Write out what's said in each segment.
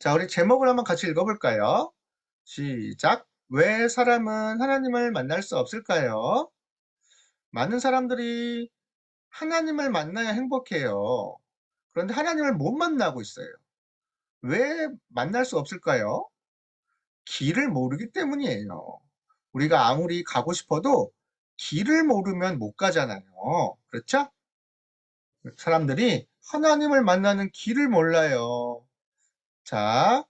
자, 우리 제목을 한번 같이 읽어볼까요? 시작. 왜 사람은 하나님을 만날 수 없을까요? 많은 사람들이 하나님을 만나야 행복해요. 그런데 하나님을 못 만나고 있어요. 왜 만날 수 없을까요? 길을 모르기 때문이에요. 우리가 아무리 가고 싶어도 길을 모르면 못 가잖아요. 그렇죠? 사람들이 하나님을 만나는 길을 몰라요. 자,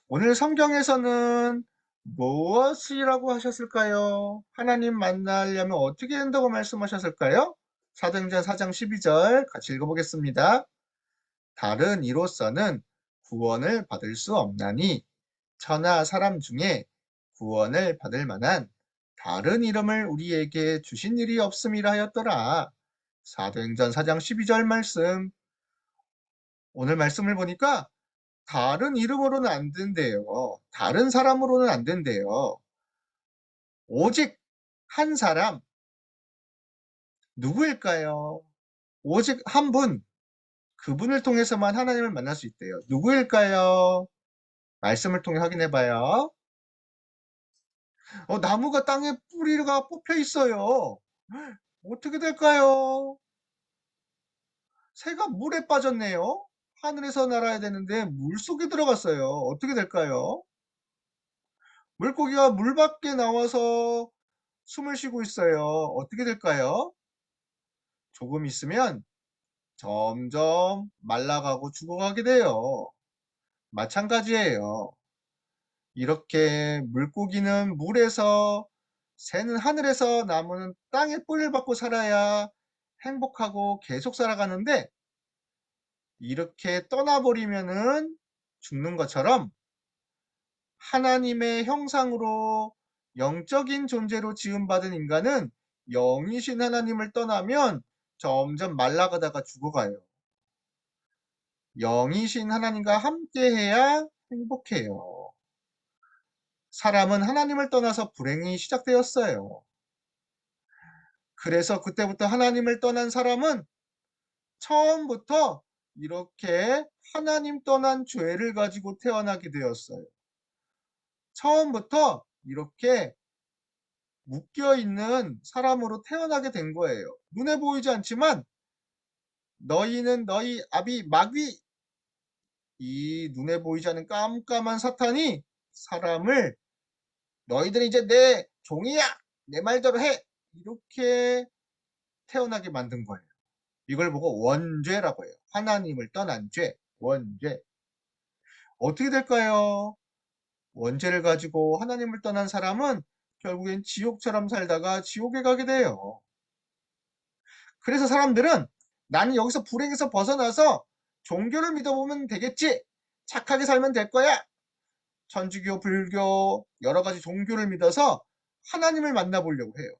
오늘 성경에서는 무엇이라고 하셨을까요? 하나님 만나려면 어떻게 된다고 말씀하셨을까요? 사도행전 4장 12절 같이 읽어보겠습니다. 다른 이로서는 구원을 받을 수 없나니 천하 사람 중에 구원을 받을 만한 다른 이름을 우리에게 주신 일이 없음이라 하였더라. 사도행전 4장 12절 말씀. 오늘 말씀을 보니까 다른 이름으로는 안 된대요. 다른 사람으로는 안 된대요. 오직 한 사람, 누구일까요? 오직 한 분, 그분을 통해서만 하나님을 만날 수 있대요. 누구일까요? 말씀을 통해 확인해 봐요. 나무가 땅에 뿌리가 뽑혀 있어요. 어떻게 될까요? 새가 물에 빠졌네요. 하늘에서 날아야 되는데 물 속에 들어갔어요. 어떻게 될까요? 물고기가 물 밖에 나와서 숨을 쉬고 있어요. 어떻게 될까요? 조금 있으면 점점 말라가고 죽어가게 돼요. 마찬가지예요. 이렇게 물고기는 물에서, 새는 하늘에서, 나무는 땅에 뿌리를 받고 살아야 행복하고 계속 살아가는데, 이렇게 떠나버리면은 죽는 것처럼 하나님의 형상으로 영적인 존재로 지음받은 인간은 영이신 하나님을 떠나면 점점 말라가다가 죽어가요. 영이신 하나님과 함께해야 행복해요. 사람은 하나님을 떠나서 불행이 시작되었어요. 그래서 그때부터 하나님을 떠난 사람은 처음부터 이렇게 하나님 떠난 죄를 가지고 태어나게 되었어요. 처음부터 이렇게 묶여있는 사람으로 태어나게 된 거예요. 눈에 보이지 않지만 너희는 너희 아비 마귀, 이 눈에 보이지 않는 깜깜한 사탄이 사람을 너희들이 이제 내 종이야, 내 말대로 해, 이렇게 태어나게 만든 거예요. 이걸 보고 원죄라고 해요. 하나님을 떠난 죄, 원죄. 어떻게 될까요? 원죄를 가지고 하나님을 떠난 사람은 결국엔 지옥처럼 살다가 지옥에 가게 돼요. 그래서 사람들은 나는 여기서 불행에서 벗어나서 종교를 믿어보면 되겠지, 착하게 살면 될 거야, 천주교, 불교, 여러 가지 종교를 믿어서 하나님을 만나보려고 해요.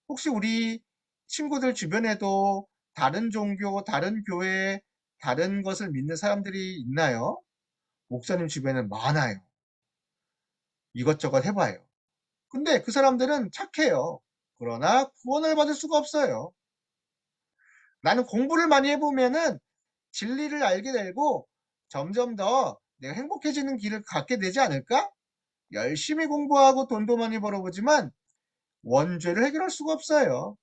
혹시 우리 친구들 주변에도 다른 종교, 다른 교회, 다른 것을 믿는 사람들이 있나요? 목사님 주변에 많아요. 이것저것 해봐요. 근데 그 사람들은 착해요. 그러나 구원을 받을 수가 없어요. 나는 공부를 많이 해보면은 진리를 알게 되고 점점 더 내가 행복해지는 길을 갖게 되지 않을까? 열심히 공부하고 돈도 많이 벌어보지만 원죄를 해결할 수가 없어요.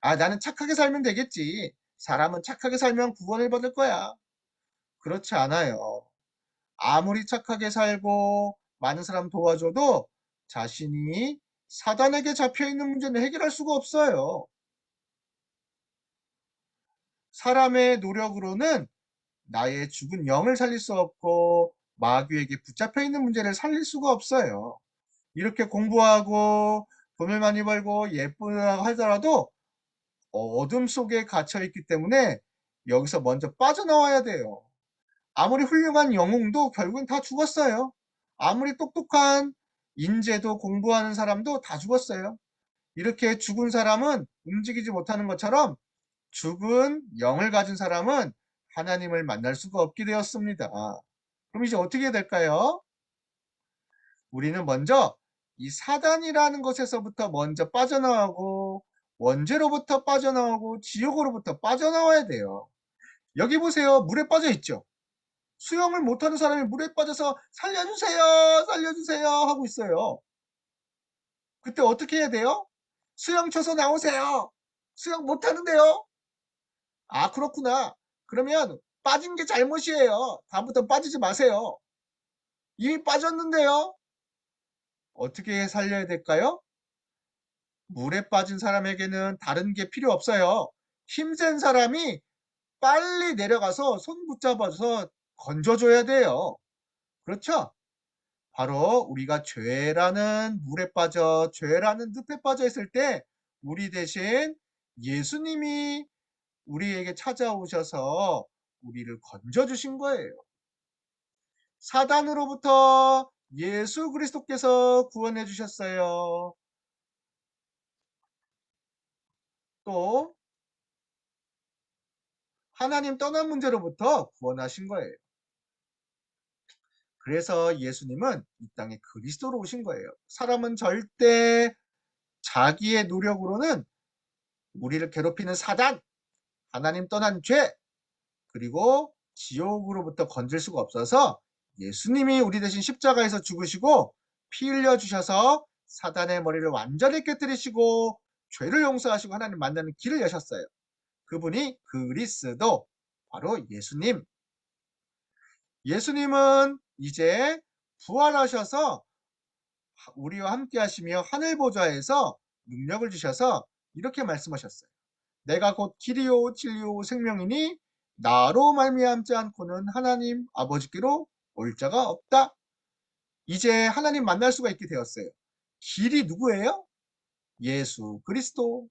나는 착하게 살면 되겠지. 사람은 착하게 살면 구원을 받을 거야. 그렇지 않아요. 아무리 착하게 살고 많은 사람 도와줘도 자신이 사단에게 잡혀있는 문제는 해결할 수가 없어요. 사람의 노력으로는 나의 죽은 영을 살릴 수 없고 마귀에게 붙잡혀 있는 문제를 살릴 수가 없어요. 이렇게 공부하고 돈을 많이 벌고 예쁘다고 하더라도 어둠 속에 갇혀 있기 때문에 여기서 먼저 빠져나와야 돼요. 아무리 훌륭한 영웅도 결국은 다 죽었어요. 아무리 똑똑한 인재도, 공부하는 사람도 다 죽었어요. 이렇게 죽은 사람은 움직이지 못하는 것처럼 죽은 영을 가진 사람은 하나님을 만날 수가 없게 되었습니다. 그럼 이제 어떻게 해야 될까요? 우리는 먼저 이 사단이라는 것에서부터 먼저 빠져나오고 원죄로부터 빠져나오고 지옥으로부터 빠져나와야 돼요. 여기 보세요. 물에 빠져 있죠. 수영을 못하는 사람이 물에 빠져서 살려주세요, 살려주세요 하고 있어요. 그때 어떻게 해야 돼요? 수영 쳐서 나오세요. 수영 못하는데요. 아, 그렇구나. 그러면 빠진 게 잘못이에요. 다음부터 빠지지 마세요. 이미 빠졌는데요. 어떻게 살려야 될까요? 물에 빠진 사람에게는 다른 게 필요 없어요. 힘센 사람이 빨리 내려가서 손 붙잡아서 건져줘야 돼요. 그렇죠? 바로 우리가 죄라는 물에 빠져, 죄라는 늪에 빠져 있을 때 우리 대신 예수님이 우리에게 찾아오셔서 우리를 건져주신 거예요. 사단으로부터 예수 그리스도께서 구원해 주셨어요. 또 하나님 떠난 문제로부터 구원하신 거예요. 그래서 예수님은 이 땅에 그리스도로 오신 거예요. 사람은 절대 자기의 노력으로는 우리를 괴롭히는 사단, 하나님 떠난 죄, 그리고 지옥으로부터 건질 수가 없어서 예수님이 우리 대신 십자가에서 죽으시고 피 흘려 주셔서 사단의 머리를 완전히 깨뜨리시고 죄를 용서하시고 하나님 만나는 길을 여셨어요. 그분이 그리스도, 바로 예수님. 예수님은 이제 부활하셔서 우리와 함께 하시며 하늘 보좌에서 능력을 주셔서 이렇게 말씀하셨어요. 내가 곧 길이요 진리요 생명이니 나로 말미암지 않고는 하나님 아버지께로 올 자가 없다. 이제 하나님 만날 수가 있게 되었어요. 길이 누구예요? 예수 그리스도.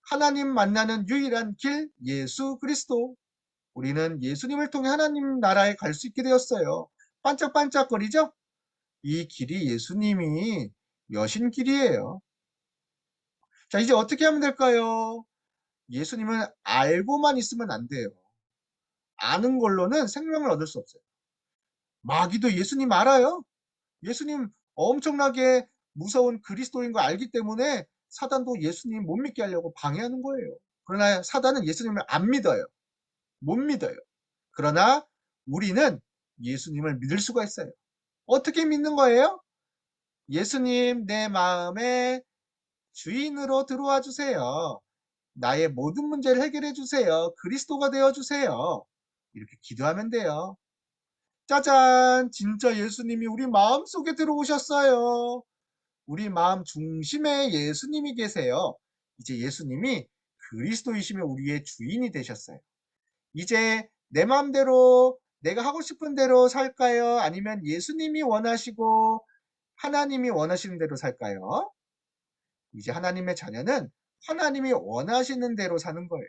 하나님 만나는 유일한 길 예수 그리스도. 우리는 예수님을 통해 하나님 나라에 갈 수 있게 되었어요. 반짝반짝거리죠? 이 길이 예수님이 여신 길이에요. 자, 이제 어떻게 하면 될까요? 예수님은 알고만 있으면 안 돼요. 아는 걸로는 생명을 얻을 수 없어요. 마귀도 예수님 알아요. 예수님 엄청나게 무서운 그리스도인 거 알기 때문에 사단도 예수님 못 믿게 하려고 방해하는 거예요. 그러나 사단은 예수님을 안 믿어요. 못 믿어요. 그러나 우리는 예수님을 믿을 수가 있어요. 어떻게 믿는 거예요? 예수님 내 마음에 주인으로 들어와 주세요. 나의 모든 문제를 해결해 주세요. 그리스도가 되어 주세요. 이렇게 기도하면 돼요. 짜잔! 진짜 예수님이 우리 마음속에 들어오셨어요. 우리 마음 중심에 예수님이 계세요. 이제 예수님이 그리스도이시며 우리의 주인이 되셨어요. 이제 내 마음대로 내가 하고 싶은 대로 살까요? 아니면 예수님이 원하시고 하나님이 원하시는 대로 살까요? 이제 하나님의 자녀는 하나님이 원하시는 대로 사는 거예요.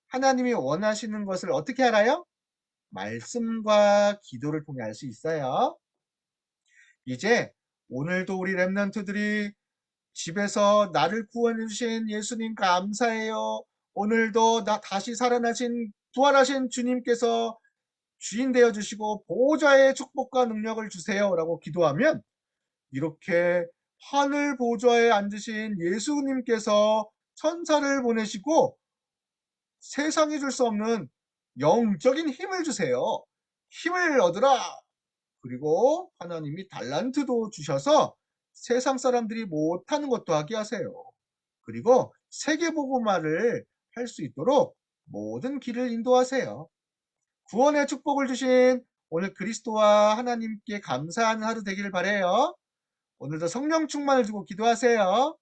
하나님이 원하시는 것을 어떻게 알아요? 말씀과 기도를 통해 알 수 있어요. 이제 오늘도 우리 렘넌트들이 집에서 나를 구원해 주신 예수님 감사해요. 오늘도 나 다시 살아나신 부활하신 주님께서 주인 되어 주시고 보호자의 축복과 능력을 주세요라고 기도하면 이렇게 하늘 보좌에 앉으신 예수님께서 천사를 보내시고 세상이 줄 수 없는 영적인 힘을 주세요. 힘을 얻으라. 그리고 하나님이 달란트도 주셔서 세상 사람들이 못하는 것도 하게 하세요. 그리고 세계복음화를 할 수 있도록 모든 길을 인도하세요. 구원의 축복을 주신 오늘 그리스도와 하나님께 감사하는 하루 되기를 바라요. 오늘도 성령 충만을 주고 기도하세요.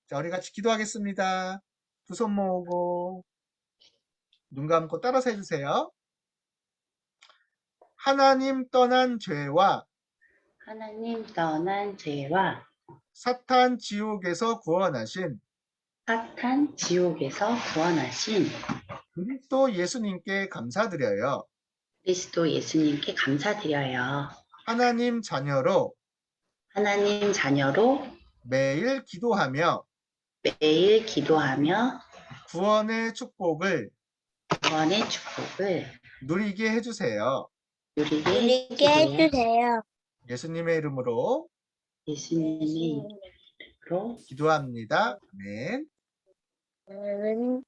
자, 우리 같이 기도하겠습니다. 두 손 모으고 눈 감고 따라서 해주세요. 하나님 떠난 죄와 하나님 떠난 죄와 사탄 지옥에서 구원하신 사탄 지옥에서 구원하신 그리스도 예수님께 감사드려요. 그리스도 예수님께 감사드려요. 하나님 자녀로 하나님 자녀로 매일 기도하며 매일 기도하며 구원의 축복을 구원의 축복을 누리게 해주세요. 누리게 이렇게 해주세요. 해주세요. 예수님의 이름으로 예수님의 이름으로 기도합니다. 아멘. 음.